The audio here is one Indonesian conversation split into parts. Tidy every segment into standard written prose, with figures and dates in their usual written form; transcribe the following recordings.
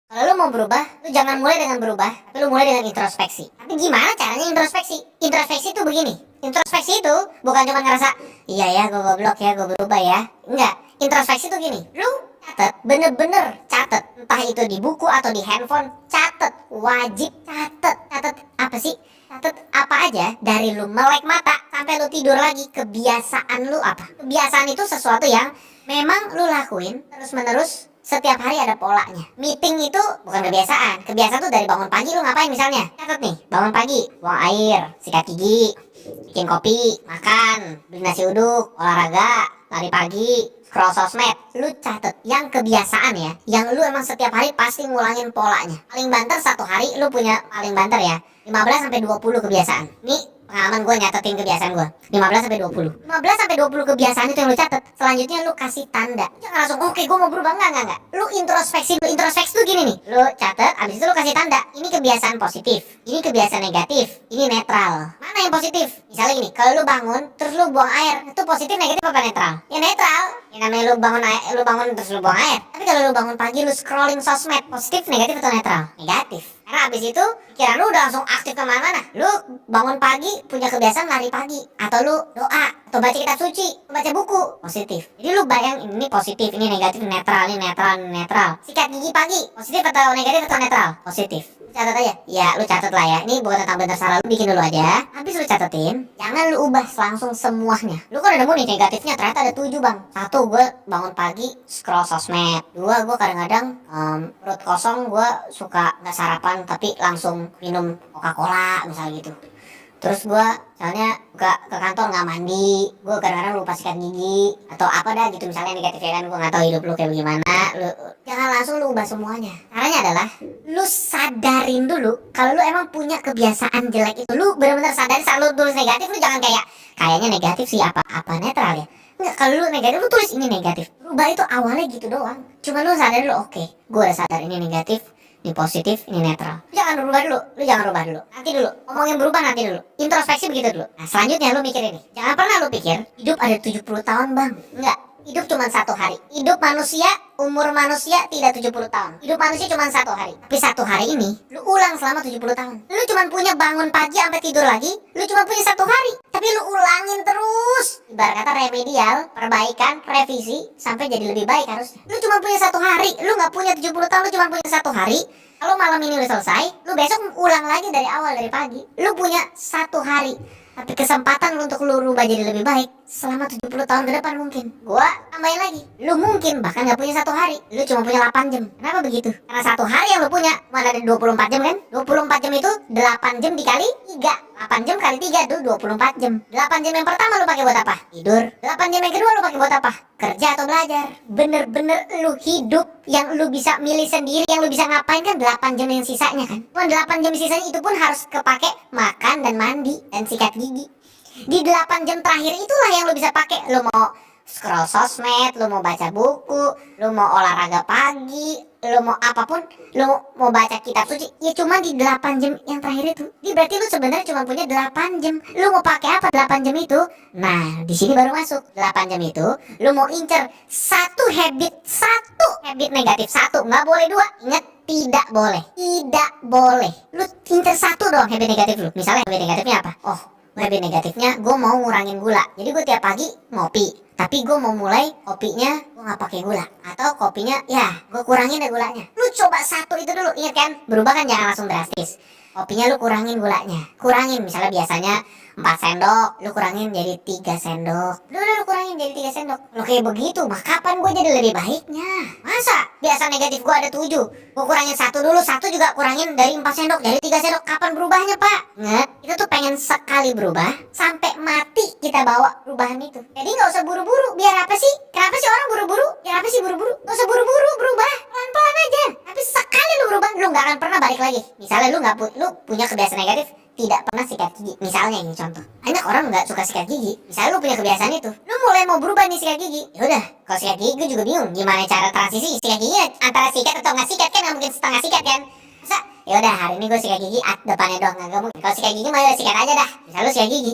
Kalau lu mau berubah, lu jangan mulai dengan berubah, tapi lu mulai dengan introspeksi. Tapi gimana caranya introspeksi? Introspeksi itu begini. Introspeksi itu bukan cuma ngerasa, iya ya gue goblok ya, gue berubah ya. Enggak. Introspeksi itu gini. Lu catet, bener-bener catet. Entah itu di buku atau di handphone, catet. Wajib catet. Catet apa sih? Catet apa aja dari lu melek mata sampai lu tidur lagi, kebiasaan lu apa? Kebiasaan itu sesuatu yang memang lu lakuin terus-menerus. Setiap hari ada polanya. Meeting itu bukan kebiasaan. Kebiasaan tuh dari bangun pagi lu ngapain misalnya. Catat nih, bangun pagi, buang air, sikat gigi, bikin kopi, makan, beli nasi uduk, olahraga, lari pagi, scroll sosmed. Lu catet yang kebiasaan ya, yang lu emang setiap hari pasti ngulangin polanya. Paling banter satu hari lu punya paling banter ya 15 sampai 20 kebiasaan. Nih pengalaman gue nyatetin kebiasaan gue 15 sampai 20 kebiasaan itu yang lu catet. Selanjutnya lu kasih tanda. Jangan langsung oke gue mau berubah, enggak. Lu introspeksi tuh gini nih. Lu catet, abis itu lu kasih tanda. Ini kebiasaan positif, ini kebiasaan negatif, ini netral. Mana yang positif? Misalnya gini, kalau lu bangun terus lu buang air, itu positif, negatif apa netral? Ya netral. Ya namanya lu bangun terus lu buang air. Tapi kalau lu bangun pagi lu scrolling sosmed, positif, negatif atau netral? Negatif. Karena abis itu pikiran lu udah langsung aktif kemana-mana. Lu bangun pagi punya kebiasaan lari pagi, atau lu doa, atau baca kitab suci, baca buku, positif. Jadi lu bayang ini positif, ini negatif, netral, ini netral, ini netral. Sikat gigi pagi, positif atau negatif atau netral? Positif. Lu catat aja. Ya lu catat lah ya. Ini bukan tentang bener salah, lu bikin dulu aja. Habis lu catetin, jangan lu ubah langsung semuanya. Lu kan udah nemu nih negatifnya, ternyata ada 7 bang. 1, gue bangun pagi scroll sosmed. 2, gue kadang-kadang perut kosong, gue suka nggak sarapan tapi langsung minum Coca-Cola misalnya gitu. Terus gue misalnya ke kantor nggak mandi, gue kadang-kadang lupa sikat gigi atau apa dah gitu misalnya negatifnya kan. Gue nggak tahu hidup lu kayak gimana. Lu jangan langsung lu ubah semuanya. Caranya adalah lu sadarin dulu kalau lu emang punya kebiasaan jelek itu. Lu benar-benar sadarin saat lu tulis negatif. Lu jangan kayaknya negatif sih, apa netral ya. Enggak, kalau lu negatif lu tulis ini negatif. Rubah itu awalnya gitu doang. Cuma lu sadar dulu, oke, gue udah sadar ini negatif, ini positif, ini netral. Lu jangan rubah dulu. Nanti dulu. Ngomongin berubah nanti dulu. Introspeksi begitu dulu. Nah, selanjutnya lu mikir ini. Jangan pernah lu pikir hidup ada 70 tahun, Bang. Enggak. Hidup cuma 1 hari. Hidup manusia, umur manusia tidak 70 tahun. Hidup manusia cuma 1 hari. Tapi 1 hari ini lu ulang selama 70 tahun. Lu cuma punya bangun pagi sampai tidur lagi, lu cuma punya 1 hari. Tapi lu ulangin terus. Ibarat kata remedial, perbaikan, revisi sampai jadi lebih baik harusnya. Lu cuma punya 1 hari. Lu nggak punya 70 tahun, lu cuma punya 1 hari. Kalau malam ini udah selesai, lu besok ulang lagi dari awal, dari pagi. Lu punya 1 hari. Tapi kesempatan untuk lu rubah jadi lebih baik selama 70 tahun ke depan mungkin. Gua tambahin lagi, lu mungkin bahkan gak punya 1 hari. Lu cuma punya 8 jam. Kenapa begitu? Karena 1 hari yang lu punya mana ada 24 jam kan? 24 jam itu 8 jam dikali 3. 8 jam kali 3 itu 24 jam. 8 jam yang pertama lu pakai buat apa? Tidur. 8 jam yang kedua lu pakai buat apa? Kerja atau belajar. Bener-bener lu hidup yang lu bisa milih sendiri, yang lu bisa ngapain kan 8 jam yang sisanya kan. Cuma 8 jam sisanya itu pun harus kepake makan dan mandi dan sikat gigi. Di 8 jam terakhir itulah yang lu bisa pakai. Lu mau scroll sosmed, lu mau baca buku, lu mau olahraga pagi, lu mau apapun, lu mau baca kitab suci. Ya cuma di 8 jam yang terakhir itu. Jadi berarti lu sebenarnya cuma punya 8 jam. Lu mau pakai apa 8 jam itu? Nah, di sini baru masuk. 8 jam itu lu mau incer satu habit negatif, nggak boleh 2. Ingat, tidak boleh. Lu incer 1 dong habit negatif lu. Misalnya habit negatifnya apa? Oh, habit negatifnya gue mau ngurangin gula. Jadi gue tiap pagi ngopi. Tapi gue mau mulai kopinya gue gak pakai gula. Atau kopinya ya gue kurangin deh gulanya. Lu coba 1 itu dulu. Ingat kan, berubah kan jangan langsung drastis. Kopinya lu kurangin gulanya. Kurangin, misalnya biasanya 4 sendok, lu kurangin jadi 3 sendok. Lu kurangin jadi 3 sendok. Lu kayak begitu, mah kapan gue jadi lebih baiknya? Masa biasa negatif gue ada 7, gue kurangin 1 dulu, 1 juga kurangin dari 4 sendok jadi 3 sendok. Kapan berubahnya pak? Nggak, itu tuh pengen sekali berubah sampai mati kita bawa perubahan itu. Jadi gak usah buru-buru. Biar apa sih? Kenapa sih orang buru-buru? Biar apa sih buru-buru? Gak usah buru-buru berubah, pelan-pelan aja. Tapi sekali lu berubah, lu gak akan pernah balik lagi. Misalnya lu punya kebiasaan negatif, tidak pernah sikat gigi. Misalnya ini contoh. Banyak orang nggak suka sikat gigi. Misalnya lu punya kebiasaan itu, lu mulai mau berubah nih sikat gigi. Ya udah, kalau sikat gigi gue juga bingung gimana cara transisi sikat gigi antara sikat atau nggak sikat kan nggak mungkin setengah sikat kan. Masa ya udah hari ini gue sikat gigi depannya doang, nggak mungkin. Kalau sikat gigi mah ya sikat aja dah. Misal lu sikat gigi,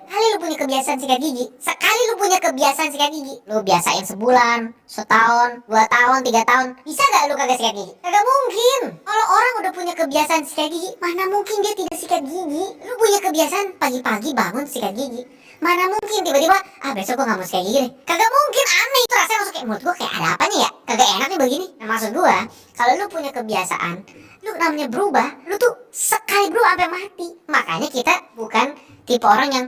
sekali lu punya kebiasaan sikat gigi, sekali lu punya kebiasaan sikat gigi, lu biasain sebulan, setahun, 2 tahun, 3 tahun, bisa gak lu kagak sikat gigi? Kagak mungkin. Kalau orang udah punya kebiasaan sikat gigi, mana mungkin dia tidak sikat gigi? Lu punya kebiasaan pagi-pagi bangun sikat gigi, mana mungkin tiba-tiba besok gue gak mau sikat gigi deh. Kagak mungkin, aneh itu rasanya. Langsung kayak menurut gue kayak ada apanya ya, kagak enak nih begini. Nah maksud gue, kalau lu punya kebiasaan, lu namanya berubah, lu tuh sekali berubah sampai mati. Makanya kita bukan tipe orang yang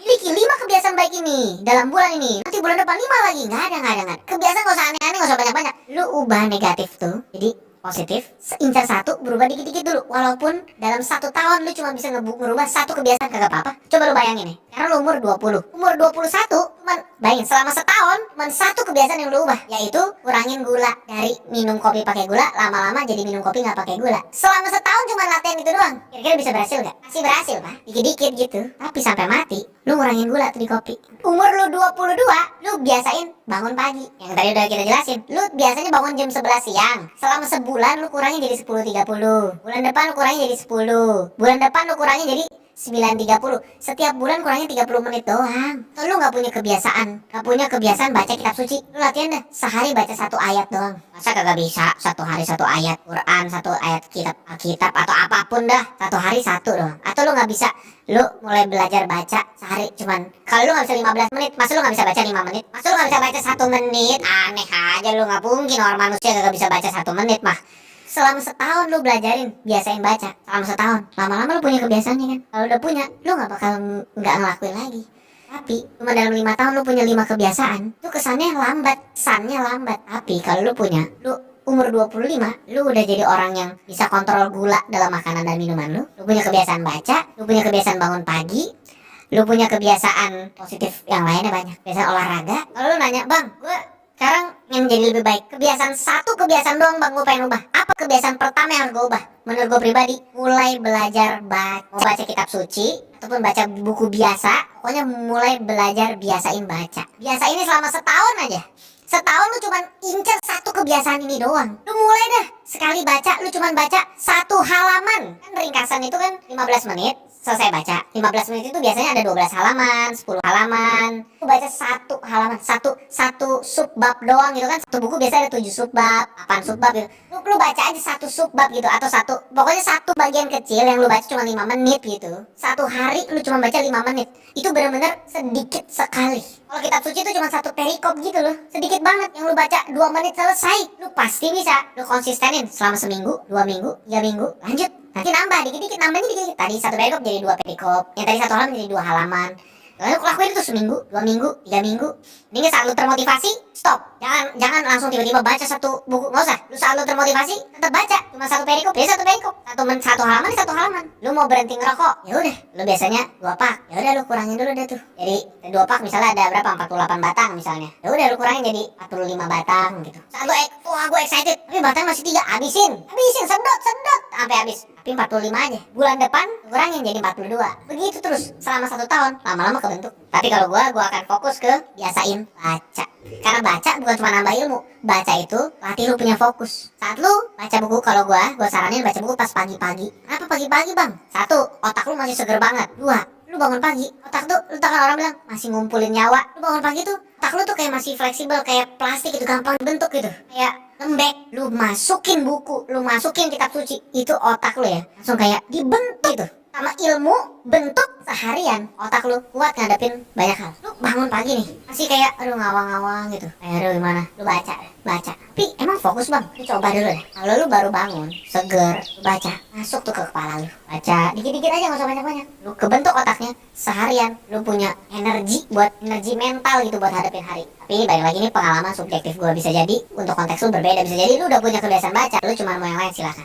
miliki 5 kebiasaan baik ini dalam bulan ini, nanti bulan depan 5 lagi. Nggak ada. Kebiasaan gak usah aneh-aneh, gak usah banyak-banyak. Lu ubah negatif tuh jadi positif, incar 1, berubah dikit-dikit dulu. Walaupun dalam 1 tahun lu cuma bisa ngerubah 1 kebiasaan, kagak apa-apa. Coba lu bayangin nih, karena lu umur 20, umur 21, bayangin selama setahun cuma 1 kebiasaan yang lu ubah, yaitu kurangin gula. Dari minum kopi pakai gula, lama-lama jadi minum kopi nggak pakai gula. Selama setahun cuma latihan itu doang. Kira-kira bisa berhasil nggak? Masih berhasil pak, dikit-dikit gitu. Tapi sampai mati, lu ngurangin gula tuh di kopi. Umur lu 22, lu biasain bangun pagi. Yang tadi udah kita jelasin, lu biasanya bangun jam 11 siang. Selama sebulan lu kurangin jadi 10.30. Bulan depan lu kurangin jadi 10. Bulan depan lu kurangin jadi 9.30. Setiap bulan kurangin 30 menit doang. Kalau lu gak punya kebiasaan baca kitab suci, lu latihan deh sehari baca 1 ayat doang. Masa kagak bisa 1 hari 1 ayat Quran, 1 ayat kitab atau apapun dah, 1 hari 1 doang. Atau lu gak bisa, lu mulai belajar baca sehari cuman, kalau lu gak bisa 15 menit, masa lu gak bisa baca 5 menit? Masa lu gak bisa baca 1 menit? Aneh aja lu, gak mungkin orang manusia gak bisa baca 1 menit mah. Selama setahun lu belajarin, biasain baca. Selama setahun, lama-lama lu punya kebiasaannya kan. Kalau udah punya, lu gak bakal gak ngelakuin lagi. Tapi cuma dalam 5 tahun lu punya 5 kebiasaan, itu kesannya lambat. Tapi kalau lu punya, lu umur 25, lu udah jadi orang yang bisa kontrol gula dalam makanan dan minuman lu. Lu punya kebiasaan baca, lu punya kebiasaan bangun pagi, lu punya kebiasaan positif yang lainnya banyak. Kebiasaan olahraga. Kalau lu nanya, bang, gue sekarang yang menjadi lebih baik, kebiasaan 1 kebiasaan doang bang gue pengen ubah. Apa kebiasaan pertama yang harus gue ubah? Menurut gue pribadi, mulai belajar baca kitab suci ataupun baca buku biasa. Pokoknya mulai belajar biasain baca. Biasa ini selama setahun aja. Setahun lu cuman incer 1 kebiasaan ini doang. Lu mulai dah, sekali baca lu cuman baca 1 halaman. Kan ringkasan itu kan 15 menit selesai baca. 15 menit itu biasanya ada 12 halaman, 10 halaman. Lu baca 1 halaman, satu subbab doang gitu kan. Satu buku biasanya ada 7 subbab, 8 subbab gitu. Lu baca aja 1 subbab gitu, atau pokoknya 1 bagian kecil yang lu baca cuma 5 menit gitu. 1 hari lu cuma baca 5 menit. Itu benar-benar sedikit sekali. Kalau kitab suci itu cuma 1 perikop gitu loh. Sedikit banget, yang lu baca 2 menit selesai. Lu pasti bisa. Lu konsistenin selama seminggu, 2 minggu, 3 minggu, lanjut. Nanti nambah dikit-dikit, nambahnya dikit-dikit. Tadi 1 perikop jadi 2 perikop. Yang tadi 1 halaman jadi 2 halaman. Lalu lakuin itu seminggu, 2 minggu, 3 minggu. Ini saat lu termotivasi, stop. Jangan langsung tiba-tiba baca 1 buku, nggak usah. Lu saat lu termotivasi, tetap baca. Cuma 1 perikop, ya 1 perikop. 1 halaman, 1 halaman. Lu mau berhenti ngerokok, ya udah. Lu biasanya 2 pak, ya udah lu kurangin dulu deh tuh. Jadi 2 pak misalnya ada berapa? 48 batang misalnya. Ya udah lu kurangin jadi 45 batang gitu. Saat lu gue excited, tapi batang masih 3, habisin, sedot sampai habis. Tapi 45 aja. Bulan depan kurangin jadi 42. Begitu terus selama 1 tahun, lama-lama kebentuk. Tapi kalau gua akan fokus ke biasain baca. Karena baca bukan cuma nambah ilmu. Baca itu latih lu punya fokus. Saat lu baca buku, kalau gua saranin baca buku pas pagi-pagi. Kenapa pagi-pagi, Bang? 1, otak lu masih seger banget. 2, lu bangun pagi, otak tuh, lu tahu orang bilang masih ngumpulin nyawa. Lu bangun pagi tuh, otak lu tuh kayak masih fleksibel, kayak plastik gitu, gampang dibentuk gitu. Kayak lembek. Lu masukin buku, lu masukin kitab suci, itu otak lu ya langsung kayak dibentuk gitu sama ilmu, bentuk seharian. Otak lu kuat ngadepin banyak hal. Lu bangun pagi nih masih kayak aduh ngawang-ngawang gitu, aduh gimana, lu baca. Tapi emang fokus bang, lu coba dulu deh. Kalau lu baru bangun seger, lu baca, masuk tuh ke kepala lu. Baca dikit-dikit aja, gak usah banyak-banyak. Lu kebentuk otaknya seharian. Lu punya energi mental gitu buat hadapin hari. Tapi ini balik lagi, ini pengalaman subjektif gue. Bisa jadi untuk konteks lu berbeda, bisa jadi lu udah punya kebiasaan baca, lu cuma mau yang lain, silakan.